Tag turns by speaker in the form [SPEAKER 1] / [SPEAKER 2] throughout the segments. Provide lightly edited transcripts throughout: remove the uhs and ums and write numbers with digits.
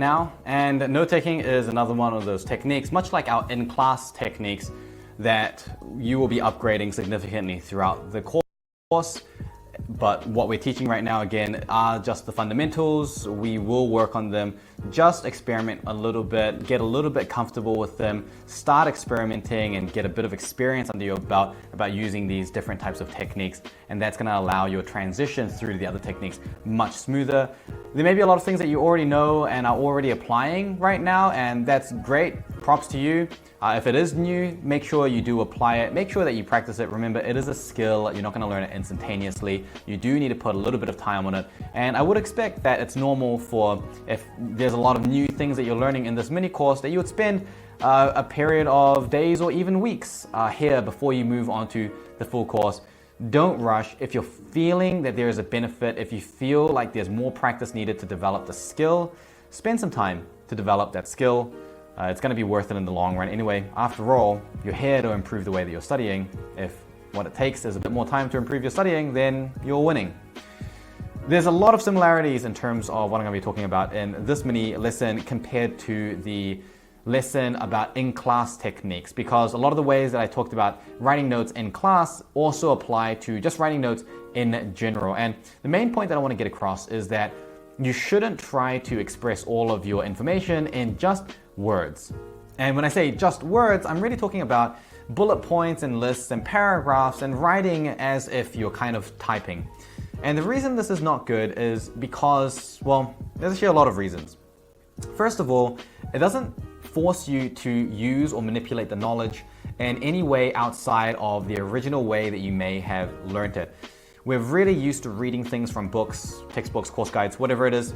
[SPEAKER 1] now, and note-taking is another one of those techniques, much like our in-class techniques, that you will be upgrading significantly throughout the course. But what we're teaching right now, again, are just the fundamentals. We will work on them. Just experiment a little bit, get a little bit comfortable with them, start experimenting and get a bit of experience under your belt about using these different types of techniques. And that's going to allow your transition through the other techniques much smoother. There may be a lot of things that you already know and are already applying right now, and that's great. Props to you. If it is new, make sure you do apply it. Make sure that you practice it. Remember, it is a skill. You're not going to learn it instantaneously. You do need to put a little bit of time on it. And I would expect that it's normal for, if there's a lot of new things that you're learning in this mini course, that you would spend a period of days or even weeks here before you move on to the full course. Don't rush. If you're feeling that there is a benefit, if you feel like there's more practice needed to develop the skill, spend some time to develop that skill. It's going to be worth it in the long run. Anyway, after all, you're here to improve the way that you're studying. If what it takes is a bit more time to improve your studying, then you're winning. There's a lot of similarities in terms of what I'm going to be talking about in this mini lesson compared to the lesson about in-class techniques, because a lot of the ways that I talked about writing notes in class also apply to just writing notes in general. And the main point that I want to get across is that you shouldn't try to express all of your information in just words. And when I say just words, I'm really talking about bullet points and lists and paragraphs and writing as if you're kind of typing. And the reason this is not good is because, well, there's actually a lot of reasons. First of all, it doesn't force you to use or manipulate the knowledge in any way outside of the original way that you may have learned it. We're really used to reading things from books, textbooks, course guides, whatever it is.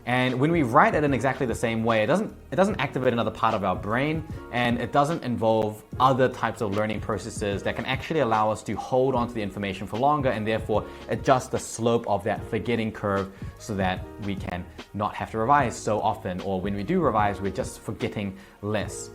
[SPEAKER 1] And when we write it in exactly the same way, it doesn't activate another part of our brain, and it doesn't involve other types of learning processes that can actually allow us to hold on to the information for longer and therefore adjust the slope of that forgetting curve so that we can not have to revise so often, or when we do revise, we're just forgetting less.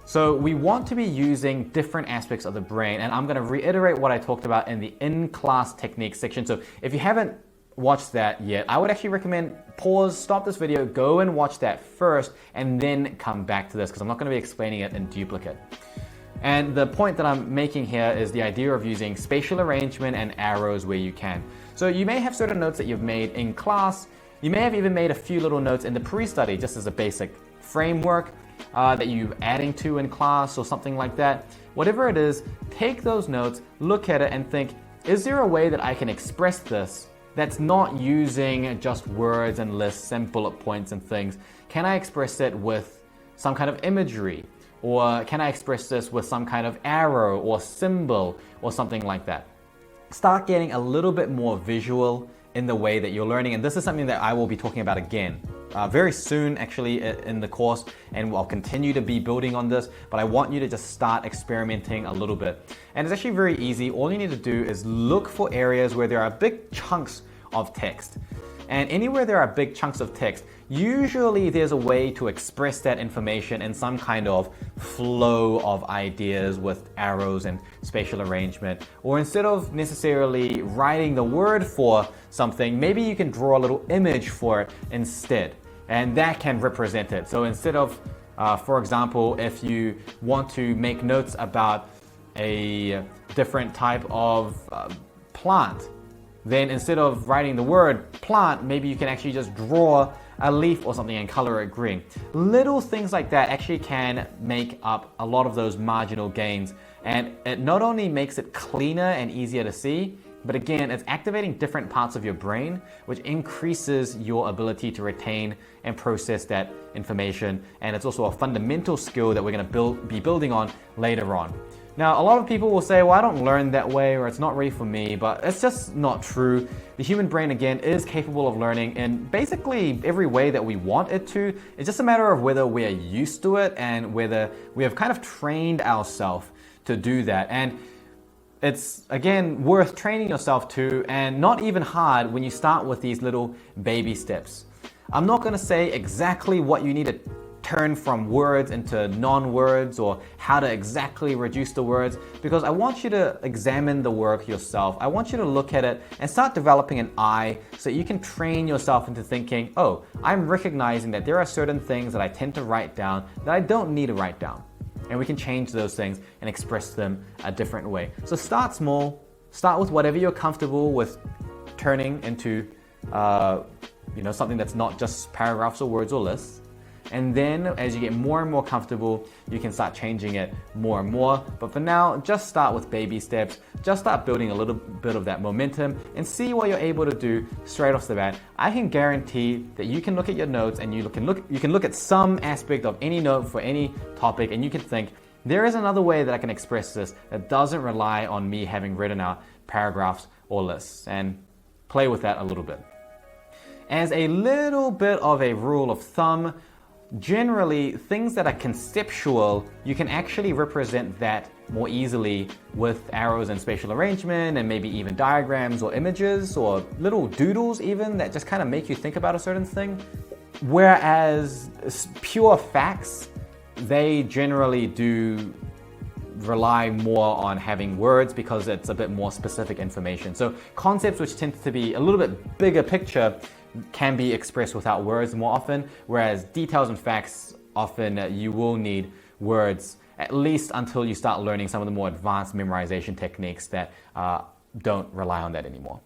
[SPEAKER 1] So we want to be using different aspects of the brain, and I'm going to reiterate what I talked about in the in-class techniques section. So if you haven't watched that yet, I would actually recommend pause, stop this video, go and watch that first, and then come back to this, because I'm not going to be explaining it in duplicate. And the point that I'm making here is the idea of using spatial arrangement and arrows where you can. So you may have certain notes that you've made in class. You may have even made a few little notes in the pre-study just as a basic framework that you're adding to in class or something like that. Whatever it is, take those notes, look at it and think, is there a way that I can express this that's not using just words and lists and bullet points and things? Can I express it with some kind of imagery? Or can I express this with some kind of arrow or symbol or something like that? Start getting a little bit more visual in the way that you're learning. And this is something that I will be talking about again very soon actually in the course, and I'll continue to be building on this, but I want you to just start experimenting a little bit. And it's actually very easy. All you need to do is look for areas where there are big chunks of text. And anywhere there are big chunks of text, usually there's a way to express that information in some kind of flow of ideas with arrows and spatial arrangement. Or instead of necessarily writing the word for something, maybe you can draw a little image for it instead, and that can represent it. So instead of, for example, if you want to make notes about a different type of plant, then instead of writing the word plant, maybe you can actually just draw a leaf or something and color it green. Little things like that actually can make up a lot of those marginal gains. And it not only makes it cleaner and easier to see, but again, it's activating different parts of your brain, which increases your ability to retain and process that information. And it's also a fundamental skill that we're going to be building on later on. Now, a lot of people will say, well, I don't learn that way, or it's not really for me, but it's just not true. The human brain, again, is capable of learning in basically every way that we want it to. It's just a matter of whether we're used to it and whether we have kind of trained ourselves to do that. And it's, again, worth training yourself to, and not even hard when you start with these little baby steps. I'm not going to say exactly what you need to turn from words into non-words, or how to exactly reduce the words, because I want you to examine the work yourself. I want you to look at it and start developing an eye so you can train yourself into thinking, oh, I'm recognizing that there are certain things that I tend to write down that I don't need to write down. And we can change those things and express them a different way. So start small, start with whatever you're comfortable with turning into something that's not just paragraphs or words or lists. And then as you get more and more comfortable, you can start changing it more and more. But for now, just start with baby steps. Just start building a little bit of that momentum and see what you're able to do straight off the bat. I can guarantee that you can look at your notes and you can look at some aspect of any note for any topic, and you can think, there is another way that I can express this that doesn't rely on me having written out paragraphs or lists, and play with that a little bit. As a little bit of a rule of thumb, generally, things that are conceptual, you can actually represent that more easily with arrows and spatial arrangement, and maybe even diagrams or images or little doodles even that just kind of make you think about a certain thing. Whereas pure facts, they generally do rely more on having words because it's a bit more specific information. So concepts which tend to be a little bit bigger picture can be expressed without words more often, whereas details and facts, often you will need words, at least until you start learning some of the more advanced memorization techniques that don't rely on that anymore.